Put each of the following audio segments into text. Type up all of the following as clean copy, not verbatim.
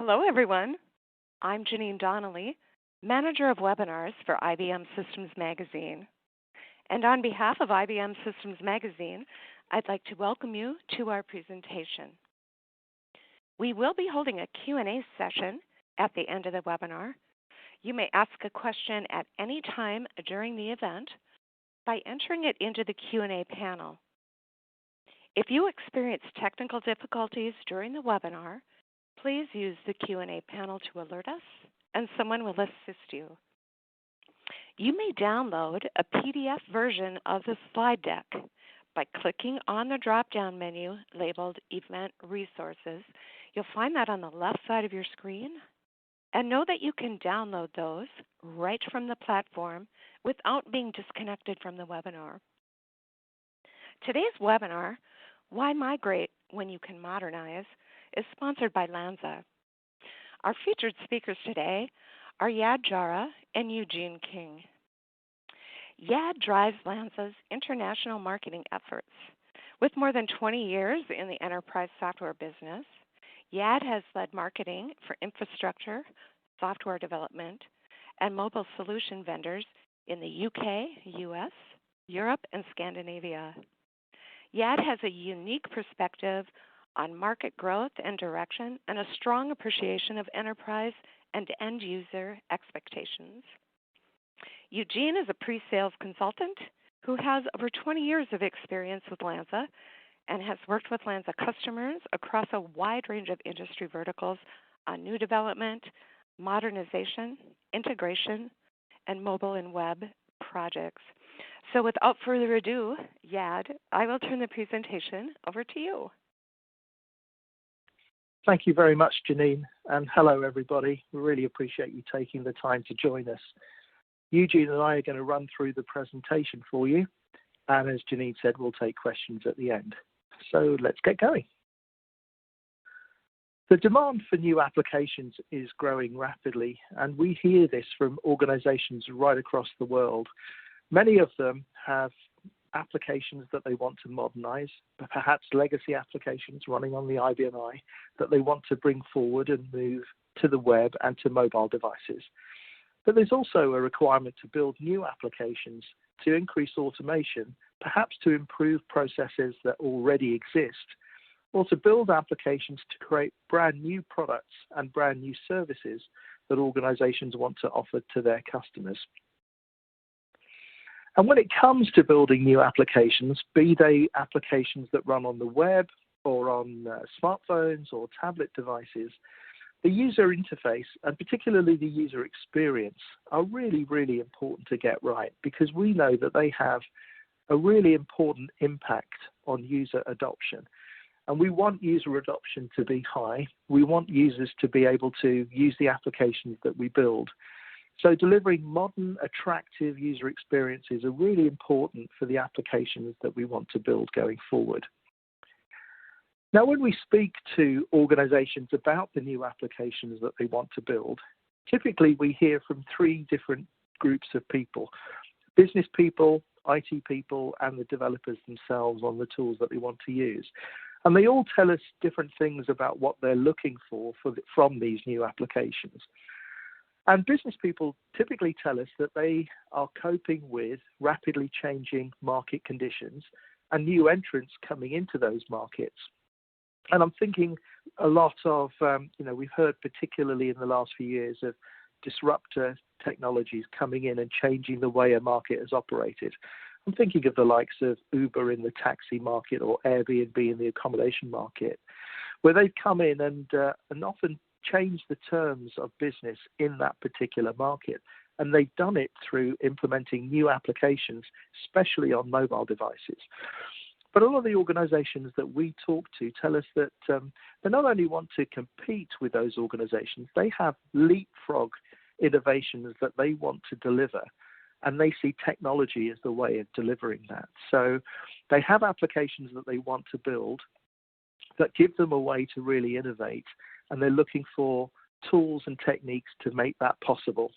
Hello, everyone. I'm Janine Donnelly, Manager of Webinars for IBM Systems Magazine. And on behalf of IBM Systems Magazine, I'd like to welcome you to our presentation. We will be holding a Q&A session at the end of the webinar. You may ask a question at any time during the event by entering it into the Q&A panel. If you experience technical difficulties during the webinar, please use the Q&A panel to alert us, and someone will assist you. You may download a PDF version of the slide deck by clicking on the drop-down menu labeled Event Resources. You'll find that on the left side of your screen. And know that you can download those right from the platform without being disconnected from the webinar. Today's webinar, Why Migrate When You Can Modernize, is sponsored by LANSA. Our featured speakers today are Yad Jara and Eugene King. Yad drives LANSA's international marketing efforts. With more than 20 years in the enterprise software business, Yad has led marketing for infrastructure, software development, and mobile solution vendors in the UK, US, Europe, and Scandinavia. Yad has a unique perspective on market growth and direction and a strong appreciation of enterprise and end-user expectations. Eugene is a pre-sales consultant who has over 20 years of experience with LANSA and has worked with LANSA customers across a wide range of industry verticals on new development, modernization, integration, and mobile and web projects. So without further ado, Yad, I will turn the presentation over to you. Thank you very much, Janine, and hello, everybody. We really appreciate you taking the time to join us. Eugene and I are going to run through the presentation for you, and as Janine said, we'll take questions at the end. So let's get going. The demand for new applications is growing rapidly, and we hear this from organizations right across the world. Many of them have applications that they want to modernize, perhaps legacy applications running on the IBM I that they want to bring forward and move to the web and to mobile devices. But there's also a requirement to build new applications to increase automation, perhaps to improve processes that already exist, or to build applications to create brand new products and brand new services that organizations want to offer to their customers. And when it comes to building new applications, be they applications that run on the web or on smartphones or tablet devices, the user interface and particularly the user experience are really, really important to get right, because we know that they have a really important impact on user adoption. And we want user adoption to be high. We want users to be able to use the applications that we build. So delivering modern, attractive user experiences are really important for the applications that we want to build going forward. Now, when we speak to organizations about the new applications that they want to build, typically we hear from three different groups of people: business people, IT people, and the developers themselves on the tools that they want to use. And they all tell us different things about what they're looking for from these new applications. And business people typically tell us that they are coping with rapidly changing market conditions and new entrants coming into those markets. And I'm thinking a lot of, we've heard particularly in the last few years of disruptor technologies coming in and changing the way a market has operated. I'm thinking of the likes of Uber in the taxi market or Airbnb in the accommodation market, where they've come in and often changed the terms of business in that particular market. And they've done it through implementing new applications, especially on mobile devices. But a lot of the organizations that we talk to tell us that they not only want to compete with those organizations, they have leapfrog innovations that they want to deliver, and they see technology as the way of delivering that. So they have applications that they want to build that give them a way to really innovate, and they're looking for tools and techniques to make that possible.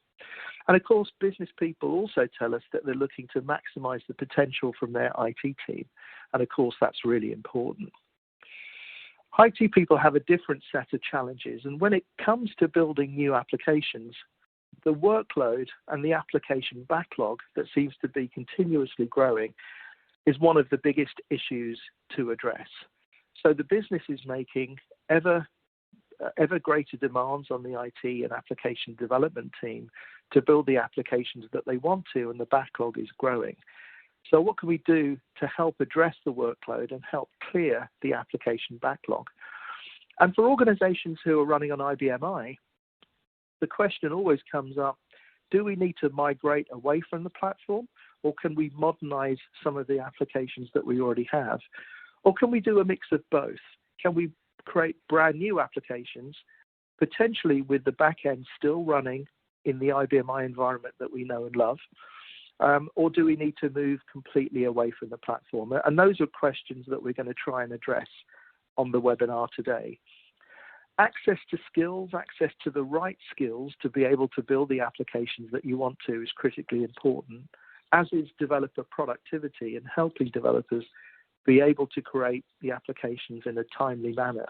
And of course, business people also tell us that they're looking to maximize the potential from their IT team. And of course, that's really important. IT people have a different set of challenges, and when it comes to building new applications, the workload and the application backlog that seems to be continuously growing is one of the biggest issues to address. So the business is making ever greater demands on the IT and application development team to build the applications that they want to, and the backlog is growing. So what can we do to help address the workload and help clear the application backlog? And for organizations who are running on IBM I, the question always comes up, do we need to migrate away from the platform, or can we modernize some of the applications that we already have? Or can we do a mix of both? Can we create brand new applications, potentially with the back end still running in the IBM I environment that we know and love? Or do we need to move completely away from the platform? And those are questions that we're going to try and address on the webinar today. Access to skills, access to the right skills to be able to build the applications that you want to is critically important, as is developer productivity and helping developers be able to create the applications in a timely manner.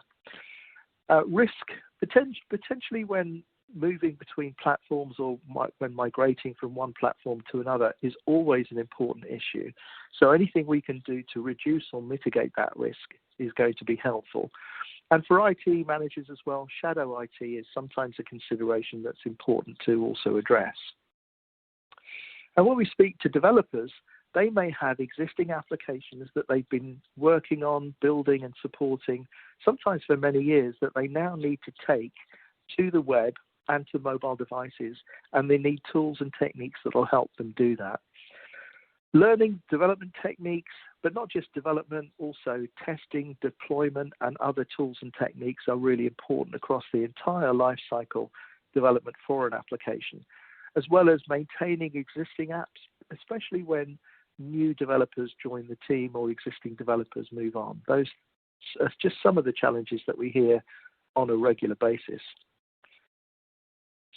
Risk, potentially when moving between platforms or when migrating from one platform to another, is always an important issue. So anything we can do to reduce or mitigate that risk is going to be helpful. And for IT managers as well, shadow IT is sometimes a consideration that's important to also address. And when we speak to developers, they may have existing applications that they've been working on, building and supporting, sometimes for many years, that they now need to take to the web and to mobile devices, and they need tools and techniques that will help them do that. Learning development techniques, but not just development, also testing, deployment, and other tools and techniques are really important across the entire life cycle development for an application, as well as maintaining existing apps, especially when new developers join the team or existing developers move on. Those are just some of the challenges that we hear on a regular basis.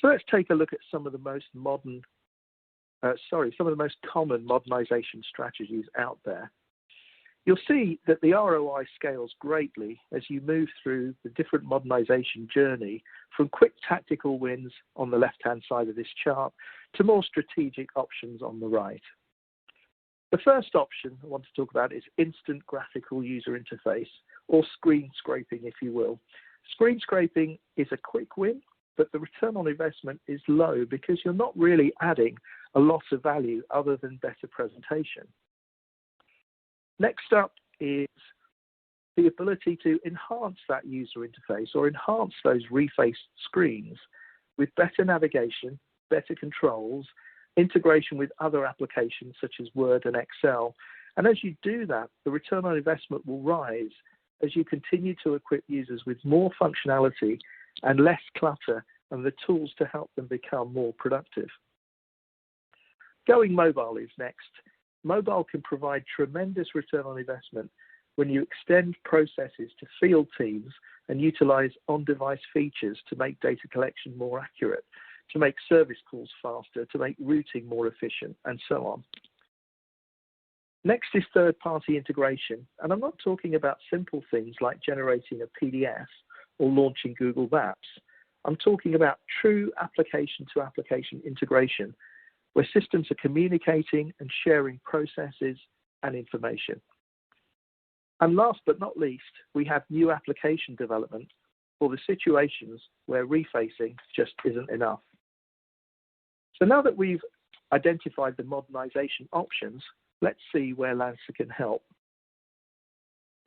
So let's take a look at some of the most common modernization strategies out there. You'll see that the ROI scales greatly as you move through the different modernization journey, from quick tactical wins on the left-hand side of this chart to more strategic options on the right. The first option I want to talk about is instant graphical user interface, or screen scraping, if you will. Screen scraping is a quick win, but the return on investment is low because you're not really adding a lot of value other than better presentation. Next up is the ability to enhance that user interface or enhance those refaced screens with better navigation, better controls, integration with other applications such as Word and Excel. And as you do that, the return on investment will rise as you continue to equip users with more functionality and less clutter and the tools to help them become more productive. Going mobile is next. Mobile can provide tremendous return on investment when you extend processes to field teams and utilize on-device features to make data collection more accurate, to make service calls faster, to make routing more efficient, and so on. Next is third-party integration, and I'm not talking about simple things like generating a PDF or launching Google Maps. I'm talking about true application-to-application integration, where systems are communicating and sharing processes and information. And last but not least, we have new application development for the situations where refacing just isn't enough. So now that we've identified the modernization options, let's see where LANSA can help.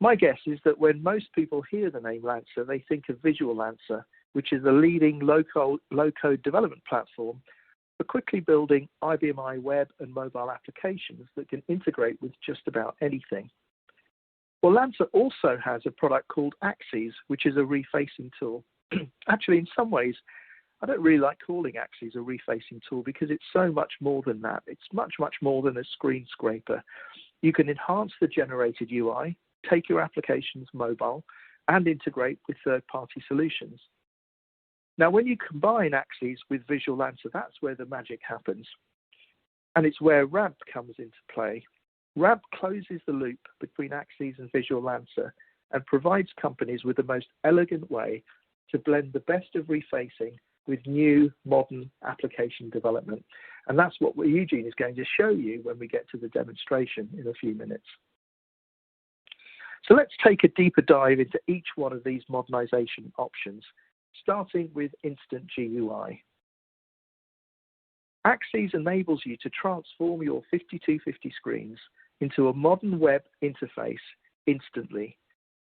My guess is that when most people hear the name LANSA, they think of Visual LANSA, which is a leading low-code development platform for quickly building IBM I web and mobile applications that can integrate with just about anything. Well, LANSA also has a product called Axes, which is a refacing tool. Actually, in some ways, I don't really like calling Axes a refacing tool because it's so much more than that. It's much, much more than a screen scraper. You can enhance the generated UI, take your applications mobile, and integrate with third-party solutions. Now, when you combine Axes with Visual LANSA, that's where the magic happens. And it's where RAMP comes into play. RAMP closes the loop between Axes and Visual LANSA and provides companies with the most elegant way to blend the best of refacing with new modern application development. And that's what Eugene is going to show you when we get to the demonstration in a few minutes. So let's take a deeper dive into each one of these modernization options, starting with Instant GUI. Axes enables you to transform your 5250 screens into a modern web interface instantly.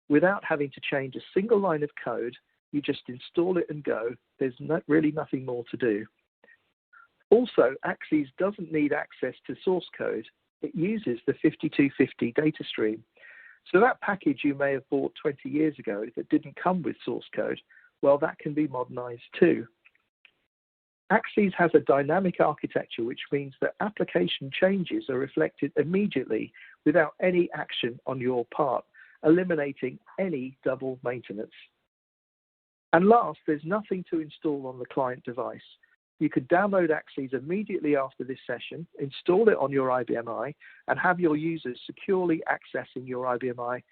Without having to change a single line of code, you just install it and go. There's really nothing more to do. Also, Axes doesn't need access to source code. It uses the 5250 data stream. So that package you may have bought 20 years ago that didn't come with source code, well, that can be modernized too. Axes has a dynamic architecture, which means that application changes are reflected immediately without any action on your part, eliminating any double maintenance. And last, there's nothing to install on the client device. You could download Axes immediately after this session, install it on your IBM I, and have your users securely accessing your IBM I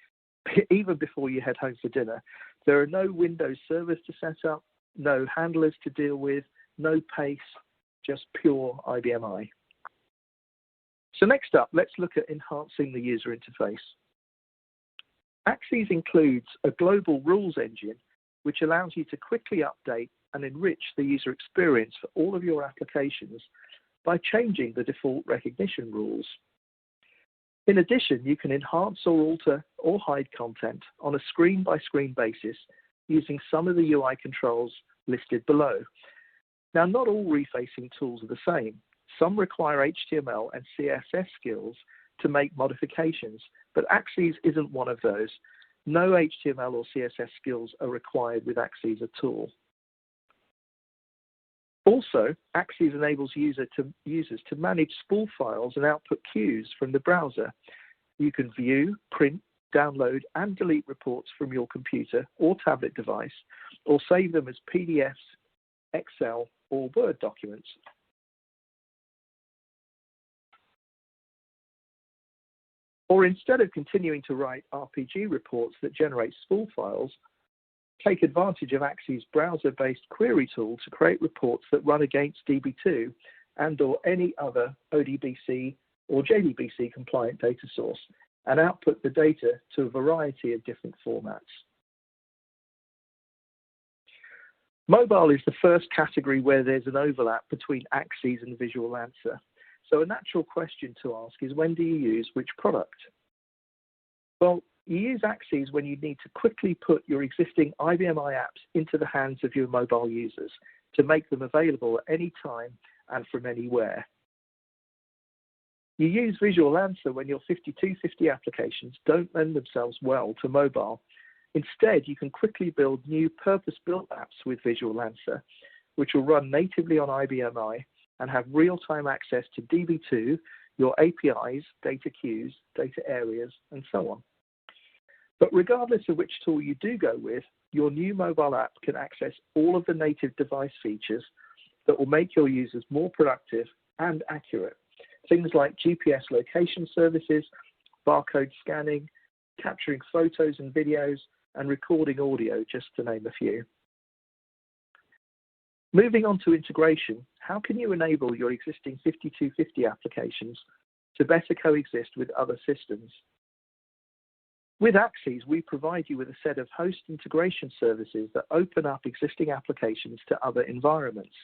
even before you head home for dinner. There are no Windows servers to set up, no handlers to deal with, no pace, just pure IBM I. So next up, let's look at enhancing the user interface. Axes includes a global rules engine, which allows you to quickly update and enrich the user experience for all of your applications by changing the default recognition rules. In addition, you can enhance or alter or hide content on a screen-by-screen basis using some of the UI controls listed below. Now, not all refacing tools are the same. Some require HTML and CSS skills to make modifications, but Axes isn't one of those. No HTML or CSS skills are required with Axes at all. Also, Axes enables users to manage spool files and output queues from the browser. You can view, print, download, and delete reports from your computer or tablet device, or save them as PDFs, Excel, or Word documents. Or instead of continuing to write RPG reports that generate spool files, take advantage of Axes' browser-based query tool to create reports that run against DB2 and or any other ODBC or JDBC compliant data source and output the data to a variety of different formats. Mobile is the first category where there's an overlap between Axes and Visual LANSA. So a natural question to ask is, when do you use which product? Well, you use Axes when you need to quickly put your existing IBM I apps into the hands of your mobile users to make them available at any time and from anywhere. You use Visual LANSA when your 5250 applications don't lend themselves well to mobile. Instead, you can quickly build new purpose-built apps with Visual LANSA, which will run natively on IBM I and have real-time access to DB2, your APIs, data queues, data areas, and so on. But regardless of which tool you do go with, your new mobile app can access all of the native device features that will make your users more productive and accurate. Things like GPS location services, barcode scanning, capturing photos and videos, and recording audio, just to name a few. Moving on to integration, how can you enable your existing 5250 applications to better coexist with other systems? With Axes, we provide you with a set of host integration services that open up existing applications to other environments.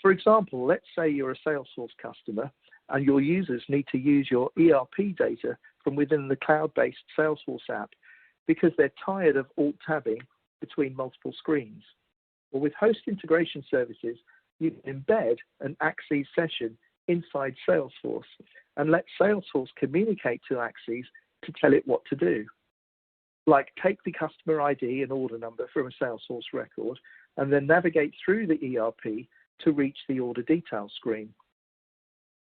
For example, let's say you're a Salesforce customer and your users need to use your ERP data from within the cloud-based Salesforce app because they're tired of alt-tabbing between multiple screens. Well, with host integration services, you can embed an Axes session inside Salesforce and let Salesforce communicate to Axes to tell it what to do. Like take the customer ID and order number from a Salesforce record and then navigate through the ERP to reach the order details screen.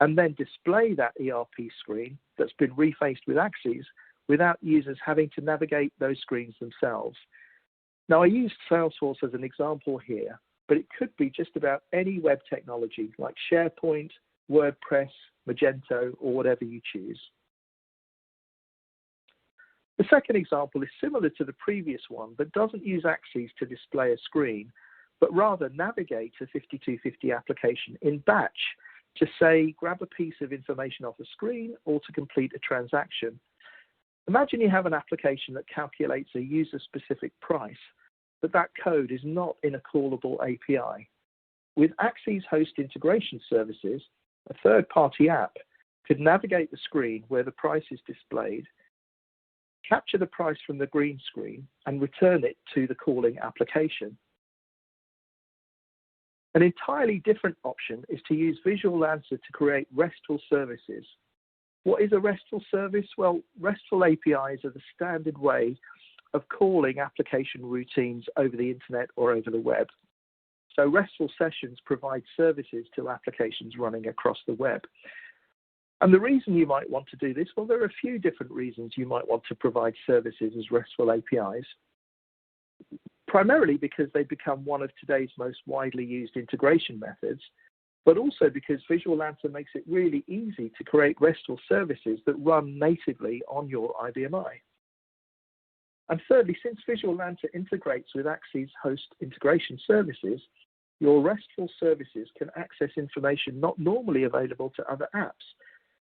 And then display that ERP screen that's been refaced with Axes without users having to navigate those screens themselves. Now, I used Salesforce as an example here, but it could be just about any web technology like SharePoint, WordPress, Magento, or whatever you choose. The second example is similar to the previous one, but doesn't use axes to display a screen, but rather navigate a 5250 application in batch to, say, grab a piece of information off a screen or to complete a transaction. Imagine you have an application that calculates a user-specific price, but that code is not in a callable API. With Axes Host Integration Services, a third-party app could navigate the screen where the price is displayed, capture the price from the green screen, and return it to the calling application. An entirely different option is to use Visual LANSA to create RESTful services. What is a RESTful service? Well, RESTful APIs are the standard way of calling application routines over the internet or over the web. So RESTful sessions provide services to applications running across the web. And the reason you might want to do this, well, there are a few different reasons you might want to provide services as RESTful APIs. Primarily because they become one of today's most widely used integration methods, but also because Visual LANSA makes it really easy to create RESTful services that run natively on your IBM I. And thirdly, since Visual LANSA integrates with Axes Host Integration Services, your RESTful services can access information not normally available to other apps,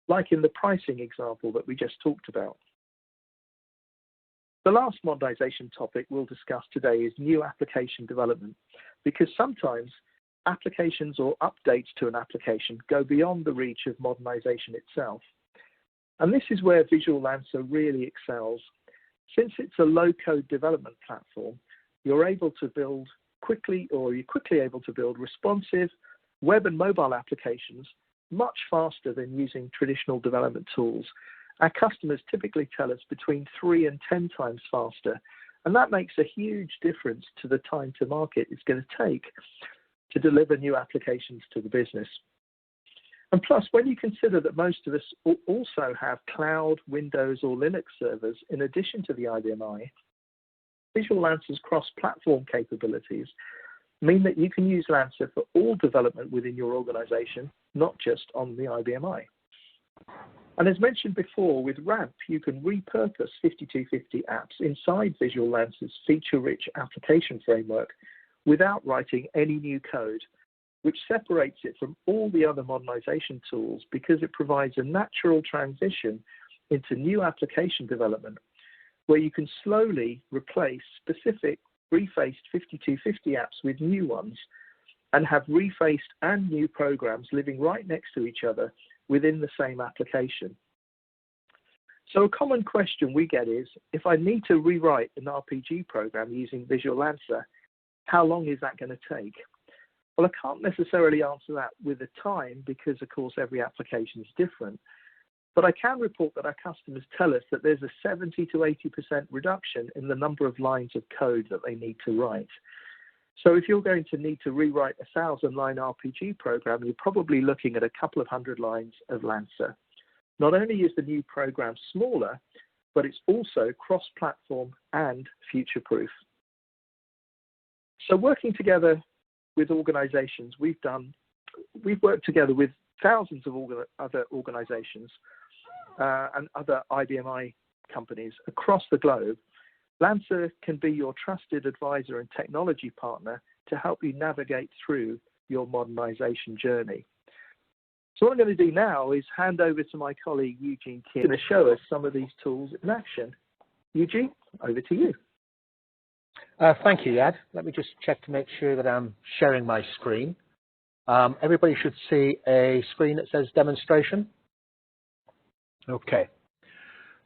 like in the pricing example that we just talked about. The last modernization topic we'll discuss today is new application development, because sometimes applications or updates to an application go beyond the reach of modernization itself. And this is where Visual LANSA really excels. Since it's a low-code development platform, you're able to build quickly, or you're quickly able to build responsive web and mobile applications much faster than using traditional development tools. Our customers typically tell us between 3 and 10 times faster, and that makes a huge difference to the time to market it's going to take to deliver new applications to the business. And plus, when you consider that most of us also have cloud, Windows, or Linux servers in addition to the IBM I, Visual LANSA's cross-platform capabilities mean that you can use LANSA for all development within your organization, not just on the IBM I. And as mentioned before, with RAMP, you can repurpose 5250 apps inside Visual LANSA's feature-rich application framework without writing any new code, which separates it from all the other modernization tools because it provides a natural transition into new application development where you can slowly replace specific refaced 5250 apps with new ones and have refaced and new programs living right next to each other within the same application. So a common question we get is, if I need to rewrite an RPG program using Visual LANSA, how long is that going to take? Well, I can't necessarily answer that with a time because, of course, every application is different. But I can report that our customers tell us that there's a 70 to 80% reduction in the number of lines of code that they need to write. So if you're going to need to rewrite a 1,000-line RPG program, you're probably looking at a couple of hundred lines of LANSA. Not only is the new program smaller, but it's also cross-platform and future-proof. So working together with organizations, we've worked together with thousands of other organizations and other IBM I companies across the globe. LANSA can be your trusted advisor and technology partner to help you navigate through your modernization journey. So what I'm going to do now is hand over to my colleague Eugene Kim to show us some of these tools in action. Eugene, over to you. Thank you, Yad. Let me just check to make sure that I'm sharing my screen. Everybody should see a screen that says demonstration. Okay.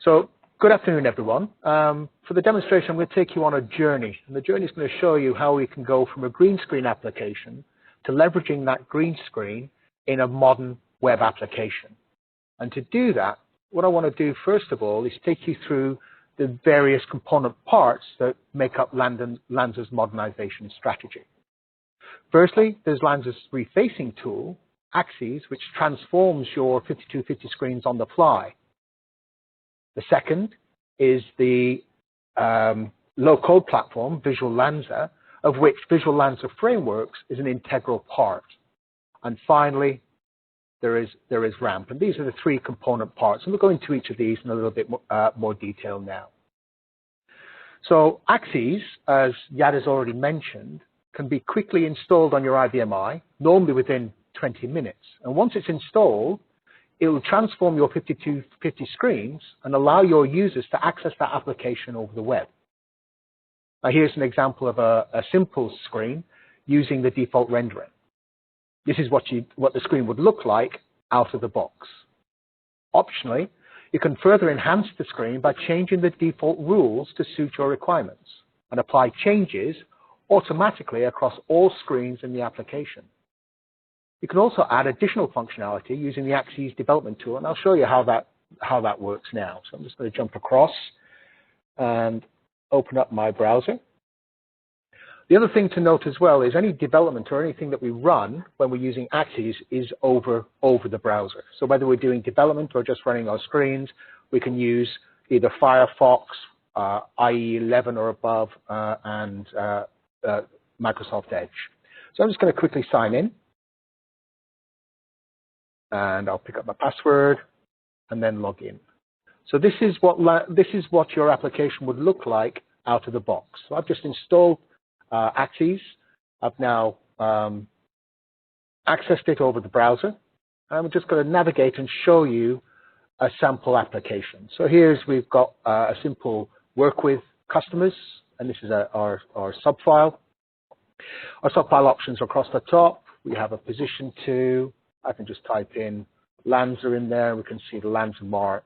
So good afternoon, everyone. For the demonstration, I'm going to take you on a journey. And the journey is going to show you how we can go from a green screen application to leveraging that green screen in a modern web application. And to do that, what I want to do, first of all, is take you through the various component parts that make up LANSA's modernization strategy. Firstly, there's LANSA's refacing tool, Axes, which transforms your 5250 screens on the fly. The second is the low-code platform, Visual LANSA, of which Visual LANSA Frameworks is an integral part. And finally, there is RAMP. And these are the three component parts. And we'll go into each of these in a little bit more detail now. So Axes, as Yad has already mentioned, can be quickly installed on your IBM I, normally within 20 minutes. And once it's installed, it will transform your 5250 screens and allow your users to access that application over the web. Now here's an example of a simple screen using the default rendering. This is what the screen would look like out of the box. Optionally, you can further enhance the screen by changing the default rules to suit your requirements and apply changes automatically across all screens in the application. You can also add additional functionality using the Axes development tool, and I'll show you how that works now. So I'm just going to jump across and open up my browser. The other thing to note as well is any development or anything that we run when we're using Axes is over the browser. So whether we're doing development or just running our screens, we can use either Firefox, IE 11 or above, and Microsoft Edge. So I'm just going to quickly sign in. And I'll pick up my password and then log in. So this is what your application would look like out of the box. So I've just installed Axes. I've now accessed it over the browser. I'm just going to navigate and show you a sample application. So we've got a simple work with customers, and this is our subfile. Our subfile options are across the top. We have a position to. I can just type in LANSA in there. We can see the LANSA mark.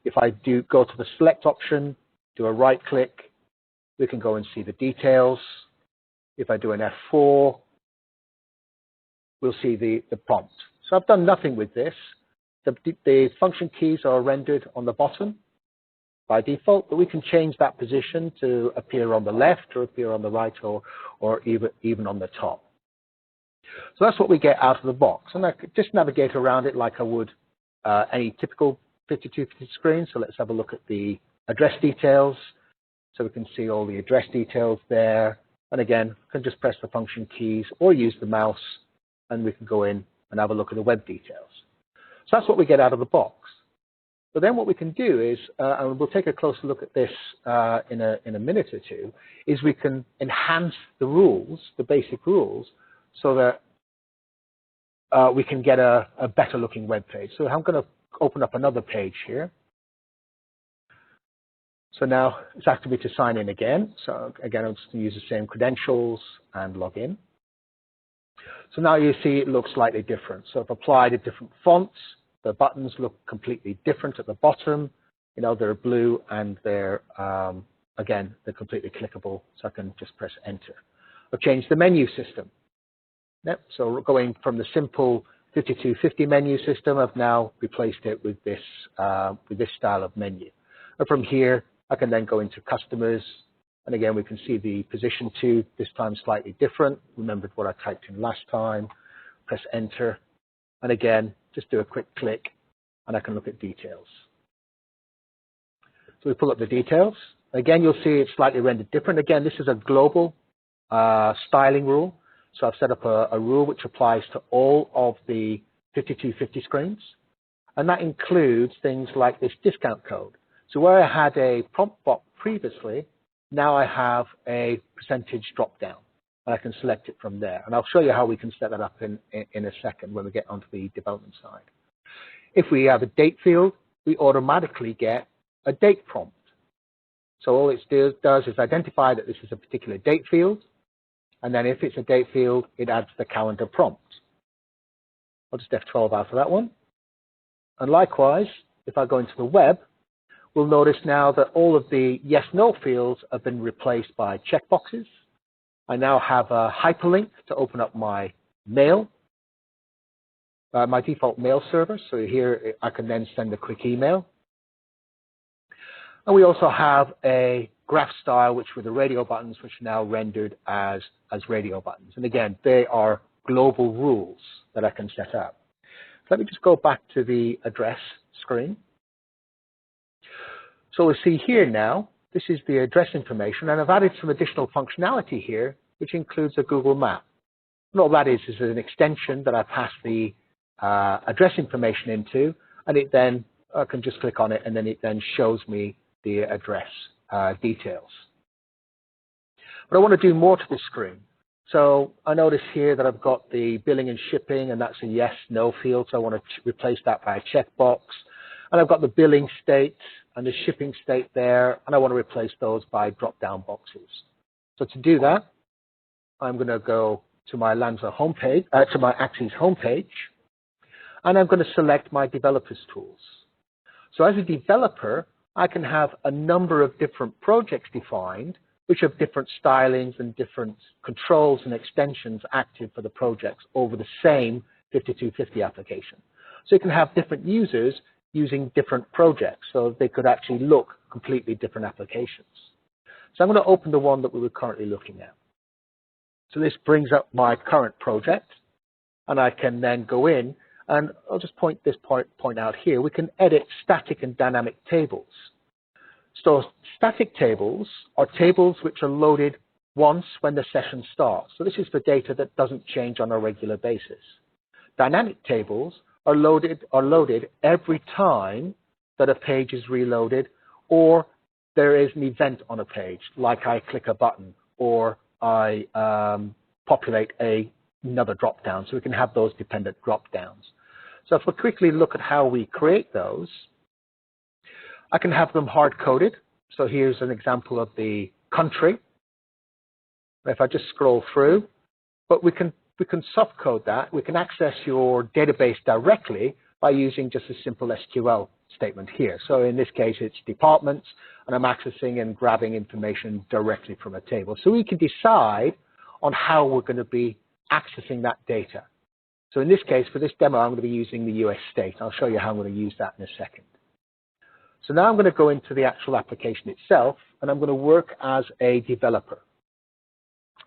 If I do go to the select option, do a right click, we can go and see the details. If I do an F4, we'll see the prompt. So I've done nothing with this. The function keys are rendered on the bottom by default, but we can change that position to appear on the left or appear on the right or even on the top. So that's what we get out of the box. And I could just navigate around it like I would any typical 5250 screen. So let's have a look at the address details. So we can see all the address details there. And again, we can just press the function keys or use the mouse, and we can go in and have a look at the web details. So that's what we get out of the box. But then what we can do is, and we'll take a closer look at this in a minute or two, is we can enhance the rules, the basic rules, so that we can get a better looking web page. So I'm going to open up another page here. So now it's asking me to sign in again. So again, I'm just going to use the same credentials and log in. So now you see it looks slightly different. So I've applied a different fonts. The buttons look completely different at the bottom. You know, they're blue and they're, again, they're completely clickable. So I can just press enter. I've changed the menu system. Yep. So going from the simple 5250 menu system, I've now replaced it with this style of menu. And from here, I can then go into customers. And again, we can see the position to, this time slightly different. Remembered what I typed in last time. Press enter. And again, just do a quick click, and I can look at details. So we pull up the details. Again, you'll see it's slightly rendered different. Again, this is a global styling rule. So I've set up a rule which applies to all of the 5250 screens. And that includes things like this discount code. So where I had a prompt box previously, now I have a percentage drop down. And I can select it from there. And I'll show you how we can set that up in a second when we get onto the development side. If we have a date field, we automatically get a date prompt. So all it does is identify that this is a particular date field. And then if it's a date field, it adds the calendar prompt. I'll just F12 out of that one. And likewise, if I go into the web, we'll notice now that all of the yes/no fields have been replaced by checkboxes. I now have a hyperlink to open up my mail, my default mail server. So here I can then send a quick email. And we also have a graph style, which with the radio buttons, which are now rendered as radio buttons. And again, they are global rules that I can set up. So let me just go back to the address screen. So we'll see here now, this is the address information, and I've added some additional functionality here, which includes a Google map. And all that is an extension that I pass the address information into, and it then, I can just click on it, and then it then shows me the address details. But I want to do more to this screen. So I notice here that I've got the billing and shipping, and that's a yes, no field. So I want to replace that by a checkbox. And I've got the billing state and the shipping state there, and I want to replace those by drop-down boxes. So to do that, I'm going to go to my LANSA homepage, to my Axis homepage, and I'm going to select my developers tools. So as a developer, I can have a number of different projects defined, which have different stylings and different controls and extensions active for the projects over the same 5250 application. So you can have different users using different projects, so they could actually look completely different applications. So I'm going to open the one that we were currently looking at. So this brings up my current project, and I can then go in, and I'll just point this point out here. We can edit static and dynamic tables. So static tables are tables which are loaded once when the session starts. So this is for data that doesn't change on a regular basis. Dynamic tables are loaded every time that a page is reloaded, or there is an event on a page, like I click a button or I populate another drop-down. So we can have those dependent drop-downs. So if we quickly look at how we create those, I can have them hard-coded. So here's an example of the country. If I just scroll through, but we can soft-code that. We can access your database directly by using just a simple SQL statement here. So in this case, it's departments, and I'm accessing and grabbing information directly from a table. So we can decide on how we're going to be accessing that data. So in this case, for this demo, I'm going to be using the US state. I'll show you how I'm going to use that in a second. So now I'm going to go into the actual application itself, and I'm going to work as a developer.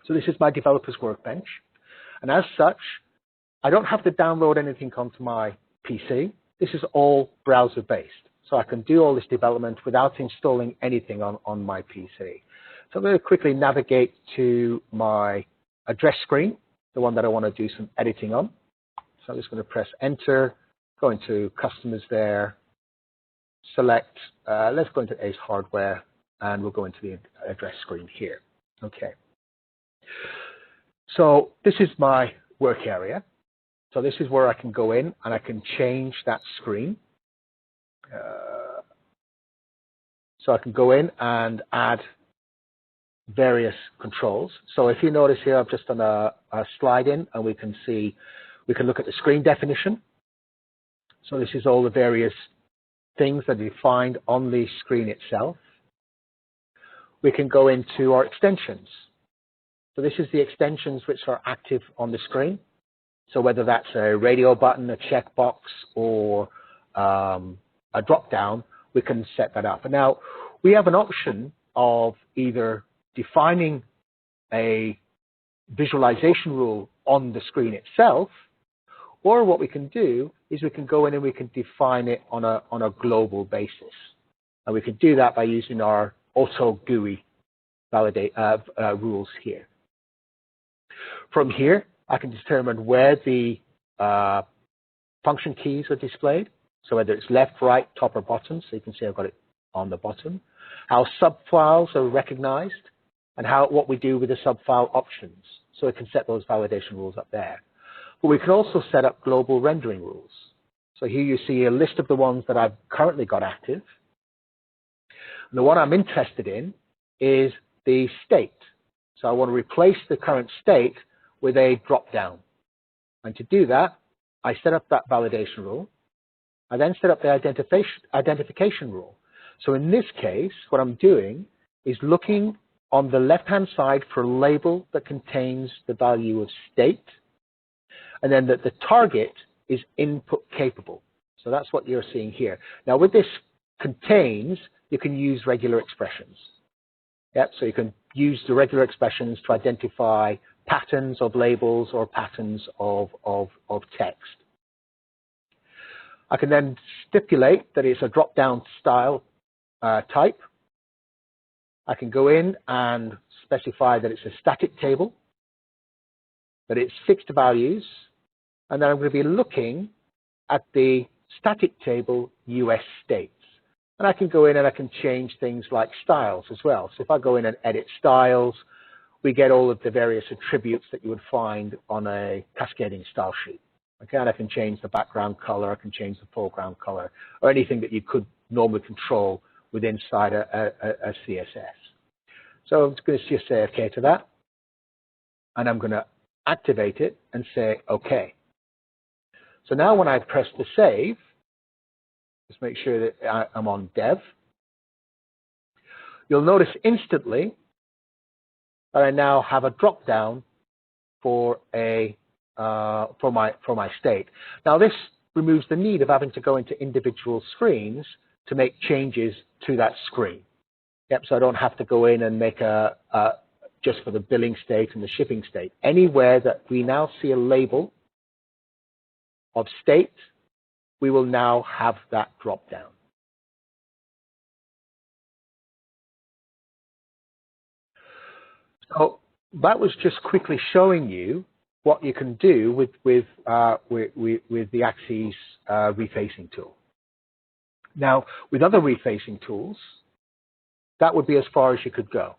So this is my developer's workbench. And as such, I don't have to download anything onto my PC. This is all browser-based. So I can do all this development without installing anything on my PC. So I'm going to quickly navigate to my address screen, the one that I want to do some editing on. So I'm just going to press Enter, go into Customers there, select, let's go into Ace Hardware, and we'll go into the address screen here. Okay. So this is my work area. So this is where I can go in and I can change that screen. So I can go in and add various controls. So if you notice here, I've just done a slide in, and we can see, we can look at the screen definition. So this is all the various things that are defined on the screen itself. We can go into our extensions. So this is the extensions which are active on the screen. So whether that's a radio button, a checkbox, or a drop-down, we can set that up. And now we have an option of either defining a visualization rule on the screen itself, or what we can do is we can go in and we can define it on a global basis. And we can do that by using our auto GUI validate rules here. From here, I can determine where the function keys are displayed. So whether it's left, right, top, or bottom. So you can see I've got it on the bottom. How subfiles are recognized, and what we do with the subfile options. So we can set those validation rules up there. But we can also set up global rendering rules. So here you see a list of the ones that I've currently got active. And the one I'm interested in is the state. So I want to replace the current state with a drop-down. And to do that, I set up that validation rule. I then set up the identification rule. So in this case, what I'm doing is looking on the left-hand side for a label that contains the value of state, and then that the target is input capable. So that's what you're seeing here. Now with this contains, you can use regular expressions. Yep, so you can use the regular expressions to identify patterns of labels or patterns of text. I can then stipulate that it's a drop-down style type. I can go in and specify that it's a static table, that it's fixed values, and then I'm going to be looking at the static table US states. And I can go in and I can change things like styles as well. So if I go in and edit styles, we get all of the various attributes that you would find on a cascading style sheet. Okay, and I can change the background color, I can change the foreground color, or anything that you could normally control within inside a CSS. So I'm going to just say OK to that, and I'm going to activate it and say OK. So now when I press the save, just make sure that I'm on dev, you'll notice instantly that I now have a drop down for my state. Now this removes the need of having to go into individual screens to make changes to that screen. Yep, so I don't have to go in and make just for the billing state and the shipping state. Anywhere that we now see a label of state, we will now have that drop down. So that was just quickly showing you what you can do with the Axes refacing tool. Now, with other refacing tools, that would be as far as you could go.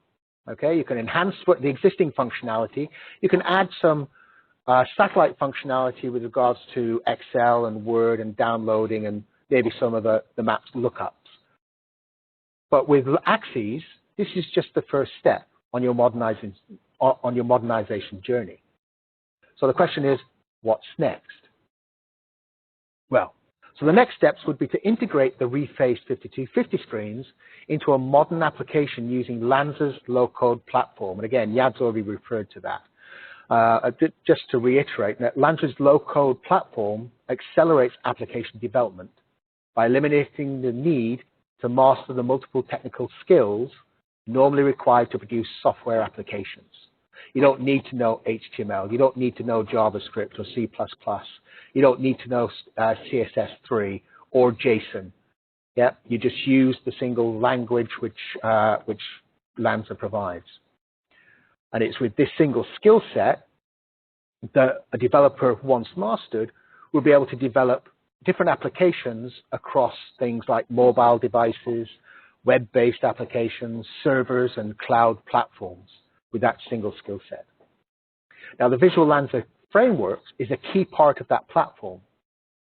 Okay, you can enhance the existing functionality. You can add some satellite functionality with regards to Excel and Word and downloading and maybe some of the maps lookups. But with Axes, this is just the first step on your modernization journey. So the question is, what's next? Well, so the next steps would be to integrate the refaced 5250 screens into a modern application using LANSA's low-code platform. And again, Yad's already referred to that. Just to reiterate, that LANSA's low-code platform accelerates application development by eliminating the need to master the multiple technical skills normally required to produce software applications. You don't need to know HTML. You don't need to know JavaScript or C++. You don't need to know CSS3 or JSON. Yeah, you just use the single language which LANSA provides. And it's with this single skill set that a developer, once mastered, will be able to develop different applications across things like mobile devices, web-based applications, servers, and cloud platforms with that single skill set. Now, the Visual LANSA framework is a key part of that platform,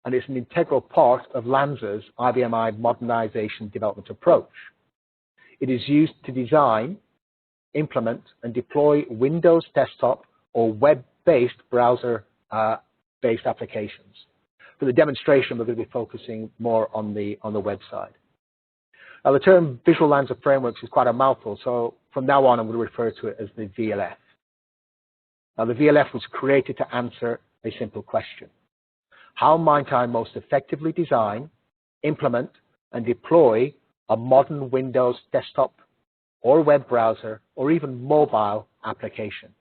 and it's an integral part of LANSA's IBM modernization development approach. It is used to design, implement, and deploy Windows desktop or web-based browser-based applications. For the demonstration, we're going to be focusing more on the web side. Now, the term Visual LANSA Frameworks is quite a mouthful, so from now on, I'm going to refer to it as the VLF. Now, the VLF was created to answer a simple question. How might I most effectively design, implement, and deploy a modern Windows desktop or web browser or even mobile application?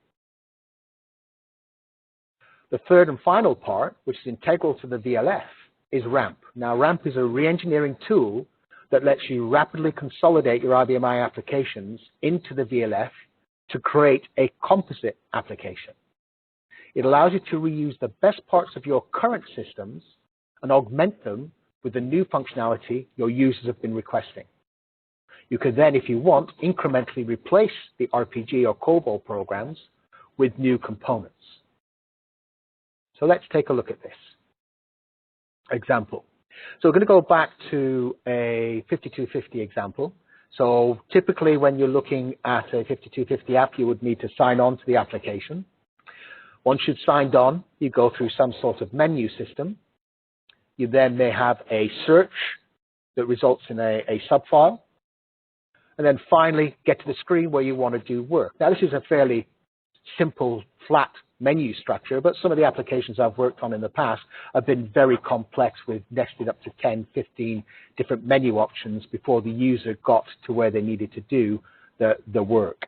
The third and final part, which is integral to the VLF, is RAMP. Now, RAMP is a re-engineering tool that lets you rapidly consolidate your IBM I applications into the VLF to create a composite application. It allows you to reuse the best parts of your current systems and augment them with the new functionality your users have been requesting. You could then, if you want, incrementally replace the RPG or COBOL programs with new components. So let's take a look at this example. So we're going to go back to a 5250 example. So typically when you're looking at a 5250 app, you would need to sign on to the application. Once you've signed on, you go through some sort of menu system. You then may have a search that results in a subfile. And then finally get to the screen where you want to do work. Now this is a fairly simple, flat menu structure, but some of the applications I've worked on in the past have been very complex with nested up to 10, 15 different menu options before the user got to where they needed to do the work.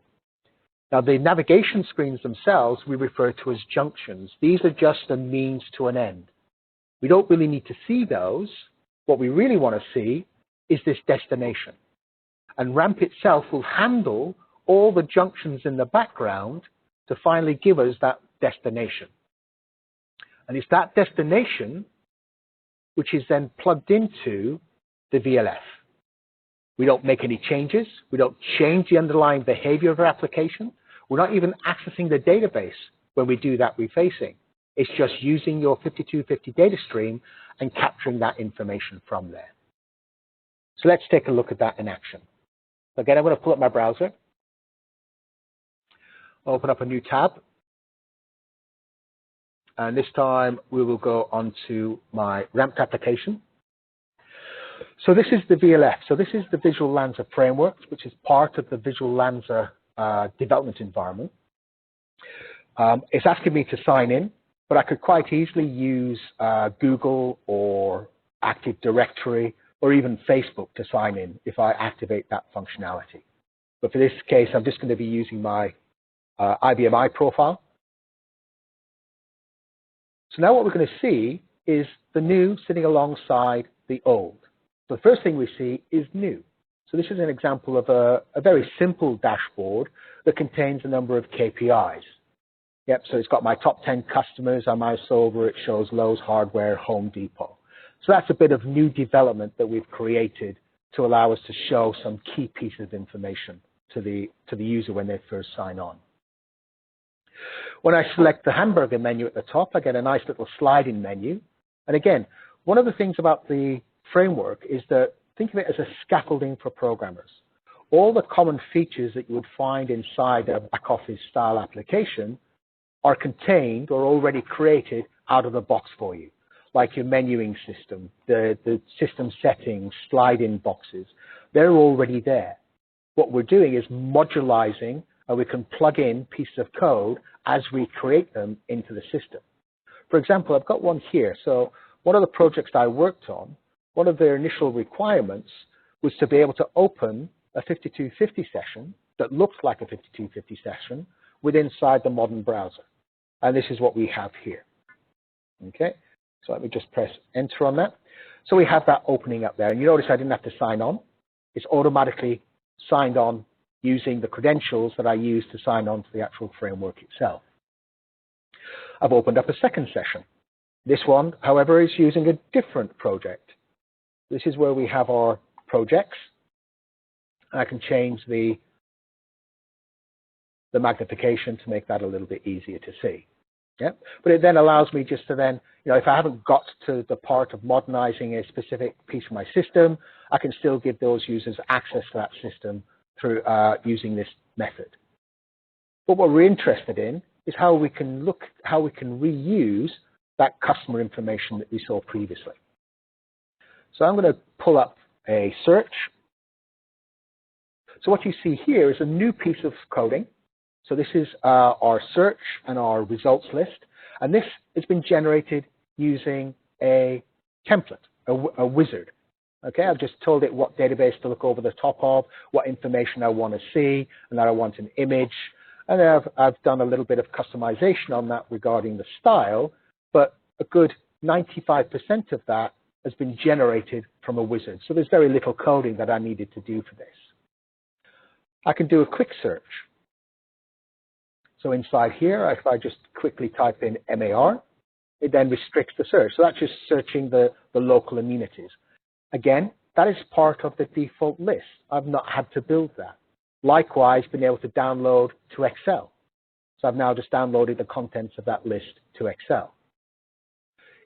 Now, the navigation screens themselves we refer to as junctions. These are just a means to an end. We don't really need to see those. What we really want to see is this destination. And RAMP itself will handle all the junctions in the background to finally give us that destination. And it's that destination which is then plugged into the VLF. We don't make any changes. We don't change the underlying behavior of our application. We're not even accessing the database when we do that refacing. It's just using your 5250 data stream and capturing that information from there. So let's take a look at that in action. Again, I'm going to pull up my browser, open up a new tab, and this time we will go onto my ramped application. So this is the VLF. So this is the Visual LANSA framework, which is part of the Visual LANSA development environment. It's asking me to sign in, but I could quite easily use Google or Active Directory or even Facebook to sign in if I activate that functionality. But for this case, I'm just going to be using my IBM profile. So now what we're going to see is the new sitting alongside the old. So the first thing we see is new. So this is an example of a very simple dashboard that contains a number of KPIs. Yep, so it's got my top 10 customers. I mouse over, it shows Lowe's Hardware, Home Depot. So that's a bit of new development that we've created to allow us to show some key pieces of information to the user when they first sign on. When I select the hamburger menu at the top, I get a nice little sliding menu. And again, one of the things about the framework is that think of it as a scaffolding for programmers. All the common features that you would find inside a back-office style application are contained or already created out of the box for you, like your menuing system, the system settings, slide-in boxes. They're already there. What we're doing is modularizing, and we can plug in pieces of code as we create them into the system. For example, I've got one here. So one of the projects I worked on, one of their initial requirements was to be able to open a 5250 session that looks like a 5250 session inside the modern browser. And this is what we have here. Okay, so let me just press enter on that. So we have that opening up there. And you notice I didn't have to sign on. It's automatically signed on using the credentials that I use to sign on to the actual framework itself. I've opened up a second session. This one, however, is using a different project. This is where we have our projects. I can change the magnification to make that a little bit easier to see. Yeah? But it then allows me just to then, if I haven't got to the part of modernizing a specific piece of my system, I can still give those users access to that system through using this method. But what we're interested in is how we can reuse that customer information that we saw previously. So I'm going to pull up a search. So what you see here is a new piece of coding. So this is our search and our results list. And this has been generated using a template, a wizard. Okay, I've just told it what database to look over the top of, what information I want to see, and that I want an image. And then I've done a little bit of customization on that regarding the style, but a good 95% of that has been generated from a wizard. So there's very little coding that I needed to do for this. I can do a quick search. So inside here, if I just quickly type in MAR, it then restricts the search. So that's just searching the local amenities. Again, that is part of the default list. I've not had to build that. Likewise, been able to download to Excel. So I've now just downloaded the contents of that list to Excel.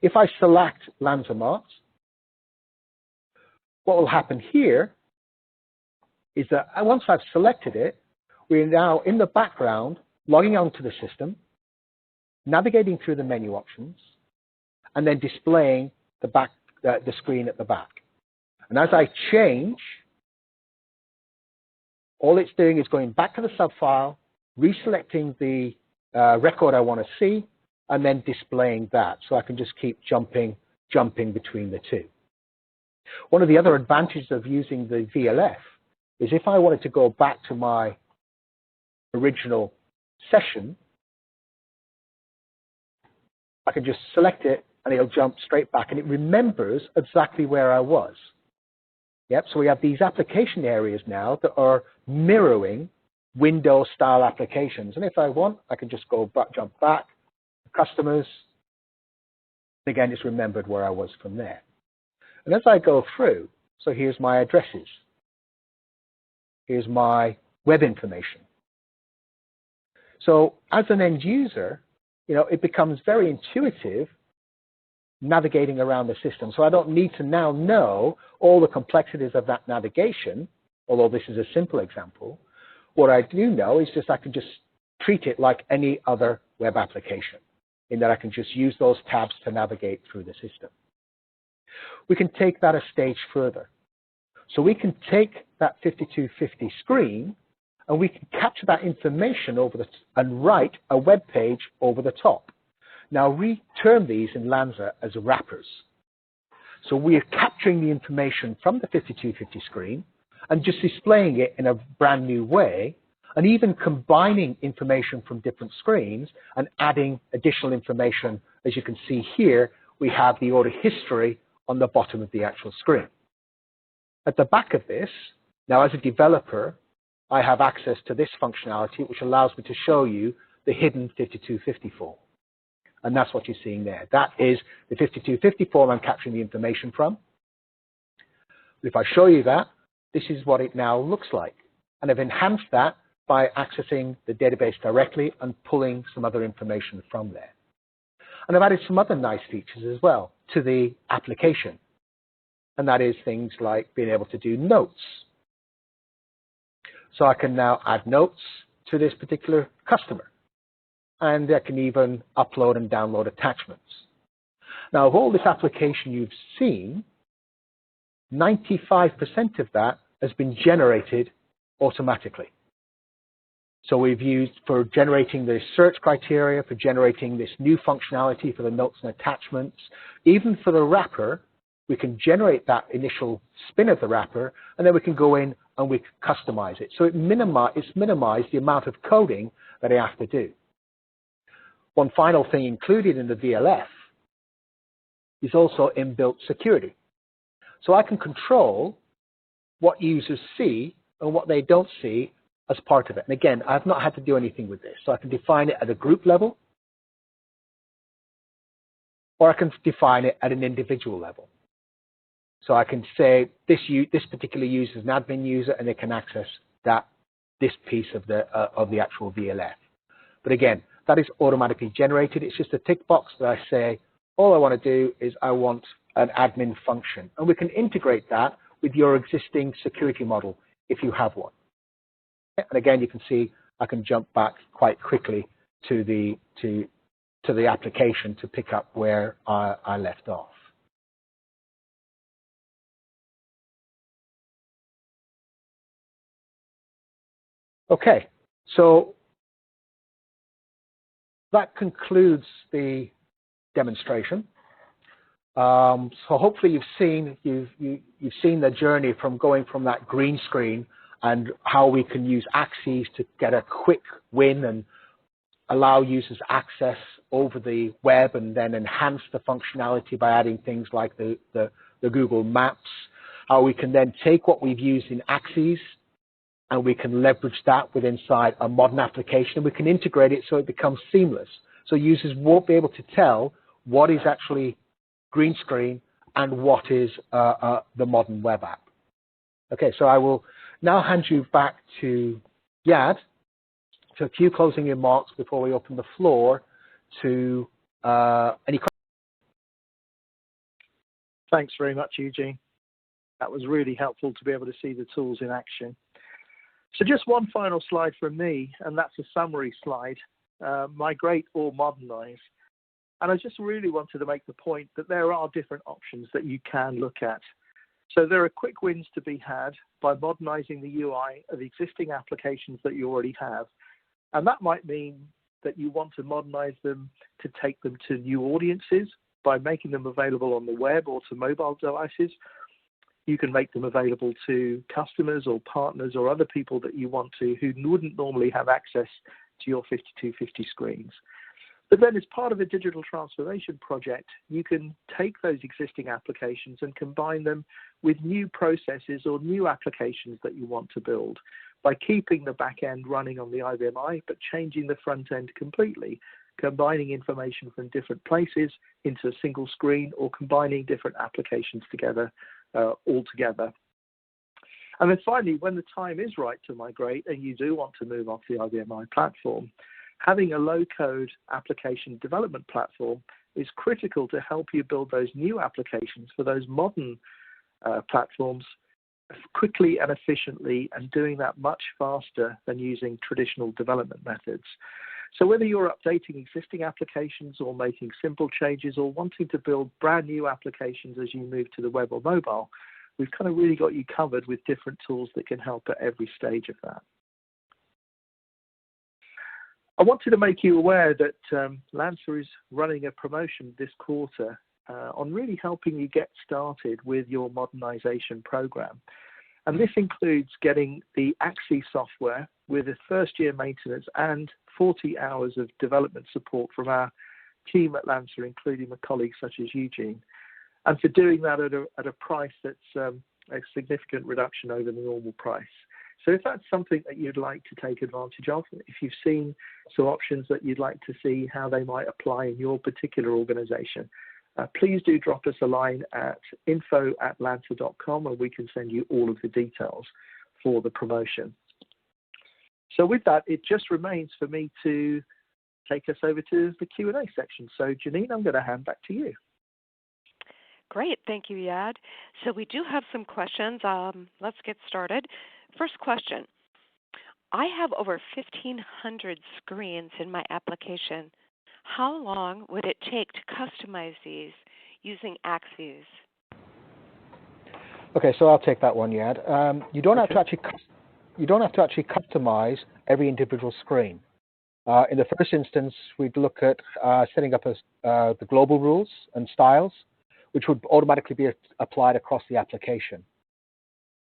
If I select LANSA marks, what will happen here is that once I've selected it, we're now in the background logging onto the system, navigating through the menu options, and then displaying the screen at the back. And as I change, all it's doing is going back to the subfile, reselecting the record I want to see, and then displaying that. So I can just keep jumping between the two. One of the other advantages of using the VLF is if I wanted to go back to my original session, I can just select it and it'll jump straight back and it remembers exactly where I was. Yep, so we have these application areas now that are mirroring Windows style applications. And if I want, I can just go back, jump back, customers. Again, it's remembered where I was from there. And as I go through, so here's my addresses. Here's my web information. So as an end user, it becomes very intuitive navigating around the system. So I don't need to now know all the complexities of that navigation, although this is a simple example. What I do know is I can just treat it like any other web application, in that I can just use those tabs to navigate through the system. We can take that a stage further. So we can take that 5250 screen and we can capture that information and write a web page over the top. Now we term these in LANSA as wrappers. So we are capturing the information from the 5250 screen and just displaying it in a brand new way, and even combining information from different screens and adding additional information. As you can see here, we have the order history on the bottom of the actual screen. At the back of this, now as a developer, I have access to this functionality, which allows me to show you the hidden 5250 form. And that's what you're seeing there. That is the 5250 form I'm capturing the information from. If I show you that, this is what it now looks like. And I've enhanced that by accessing the database directly and pulling some other information from there. And I've added some other nice features as well to the application. And that is things like being able to do notes. So I can now add notes to this particular customer. And I can even upload and download attachments. Now, of all this application you've seen, 95% of that has been generated automatically. So we've used for generating the search criteria, for generating this new functionality for the notes and attachments. Even for the wrapper, we can generate that initial spin of the wrapper, and then we can go in and we can customize it. So it's minimized the amount of coding that I have to do. One final thing included in the VLF is also inbuilt security. So I can control what users see and what they don't see as part of it. And again, I've not had to do anything with this. So I can define it at a group level, or I can define it at an individual level. So I can say this particular user is an admin user, and they can access this piece of the actual VLF. But again, that is automatically generated. It's just a tick box that I say, all I want to do is I want an admin function. And we can integrate that with your existing security model if you have one. And again, you can see I can jump back quite quickly to the application to pick up where I left off. Okay, so that concludes the demonstration. So hopefully you've seen the journey from going from that green screen and how we can use axes to get a quick win and allow users access over the web, and then enhance the functionality by adding things like the Google Maps. How we can then take what we've used in axes and we can leverage that within inside a modern application. We can integrate it so it becomes seamless. So users won't be able to tell what is actually green screen and what is the modern web app. Okay, so I will now hand you back to Yad to a few closing remarks before we open the floor to any questions. Thanks very much, Eugene. That was really helpful to be able to see the tools in action. So just one final slide from me, and that's a summary slide, migrate or modernize. And I just really wanted to make the point that there are different options that you can look at. So there are quick wins to be had by modernizing the UI of existing applications that you already have. And that might mean that you want to modernize them to take them to new audiences by making them available on the web or to mobile devices. You can make them available to customers or partners or other people that you want to who wouldn't normally have access to your 5250 screens. But then as part of a digital transformation project, you can take those existing applications and combine them with new processes or new applications that you want to build by keeping the back end running on the IBM I, but changing the front end completely, combining information from different places into a single screen or combining different applications together all together. And then finally, when the time is right to migrate and you do want to move off the IBM I platform, Having a low-code application development platform is critical to help you build those new applications for those modern platforms quickly and efficiently, and doing that much faster than using traditional development methods. So whether you're updating existing applications or making simple changes or wanting to build brand new applications as you move to the web or mobile, we've kind of really got you covered with different tools that can help at every stage of that. I wanted to make you aware that LANSA is running a promotion this quarter on really helping you get started with your modernization program. And this includes getting the AXI software with a first-year maintenance and 40 hours of development support from our team at LANSA, including my colleagues such as Eugene, and for doing that at a price that's a significant reduction over the normal price. So if that's something that you'd like to take advantage of, if you've seen some options that you'd like to see how they might apply in your particular organization, please do drop us a line at info@lansa.com and we can send you all of the details for the promotion. So with that, it just remains for me to take us over to the Q&A section. So Janine, I'm going to hand back to you. Great. Thank you, Yad. So we do have some questions. Let's get started. First question. I have over 1,500 screens in my application. How long would it take to customize these using axes? Okay, so I'll take that one, Yad. You don't have to actually customize every individual screen. In the first instance, we'd look at setting up the global rules and styles, which would automatically be applied across the application.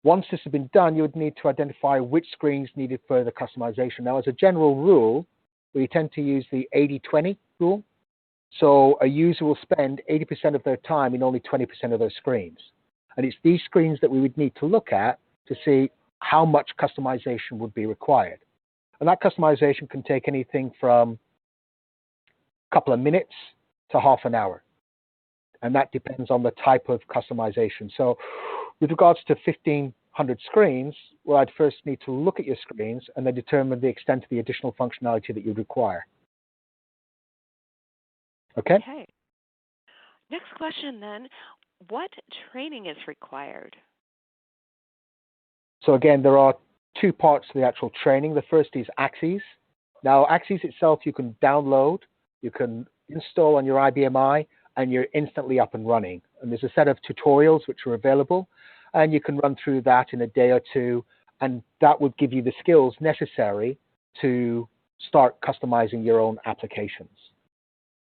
Once this has been done, you would need to identify which screens needed further customization. Now, as a general rule, we tend to use the 80-20 rule. So a user will spend 80% of their time in only 20% of their screens. And it's these screens that we would need to look at to see how much customization would be required. And that customization can take anything from a couple of minutes to half an hour. And that depends on the type of customization. So with regards to 1,500 screens, well, I'd first need to look at your screens and then determine the extent of the additional functionality that you require. Okay? Okay. Next question then, what training is required? So again, there are two parts to the actual training. The first is Axes. Now, Axes itself, you can download, you can install on your IBM I, and you're instantly up and running. And there's a set of tutorials which are available, and you can run through that in a day or two, and that would give you the skills necessary to start customizing your own applications.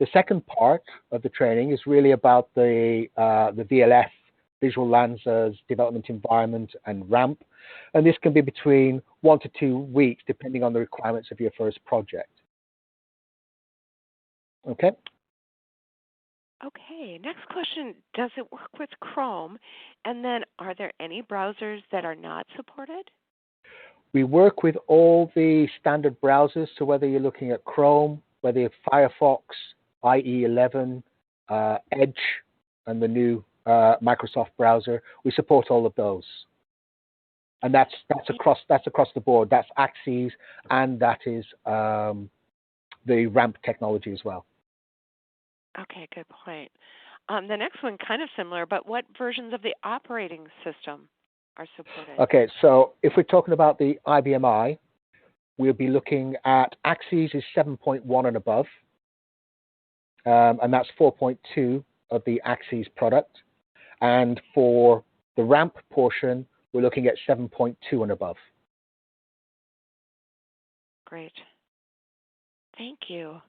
The second part of the training is really about the VLF, Visual LANSA's development environment and RAMP, and this can be between 1 to 2 weeks, depending on the requirements of your first project. Okay? Okay, next question, does it work with Chrome? And then are there any browsers that are not supported? We work with all the standard browsers, so whether you're looking at Chrome, whether you're Firefox, IE11, Edge, and the new Microsoft browser, we support all of those. And that's across the board. That's Axes, and that is the RAMP technology as well. Okay, good point. The next one kind of similar, but what versions of the operating system are supported? Okay, so if we're talking about the IBM I, we'll be looking at Axes is 7.1 and above, and that's 4.2 of the Axes product. And for the RAMP portion, we're looking at 7.2 and above. Great. Thank you.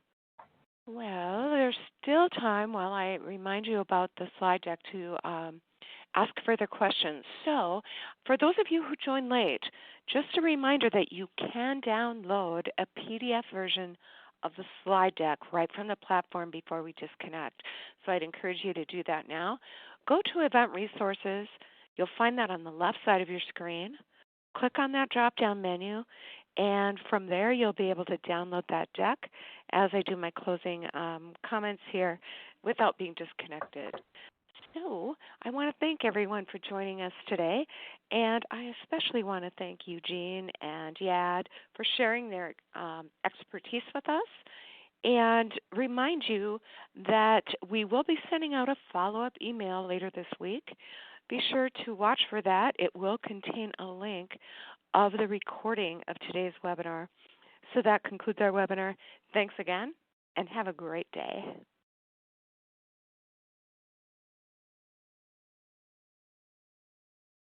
Well, there's still time while I remind you about the slide deck to ask further questions. So for those of you who joined late, just a reminder that you can download a PDF version of the slide deck right from the platform before we disconnect. So I'd encourage you to do that now. Go to Event Resources. You'll find that on the left side of your screen. Click on that drop-down menu, and from there you'll be able to download that deck as I do my closing comments here without being disconnected. So I want to thank everyone for joining us today, and I especially want to thank Eugene and Yad for sharing their expertise with us, and remind you that we will be sending out a follow-up email later this week. Be sure to watch for that. It will contain a link of the recording of today's webinar. So that concludes our webinar. Thanks again, and have a great day.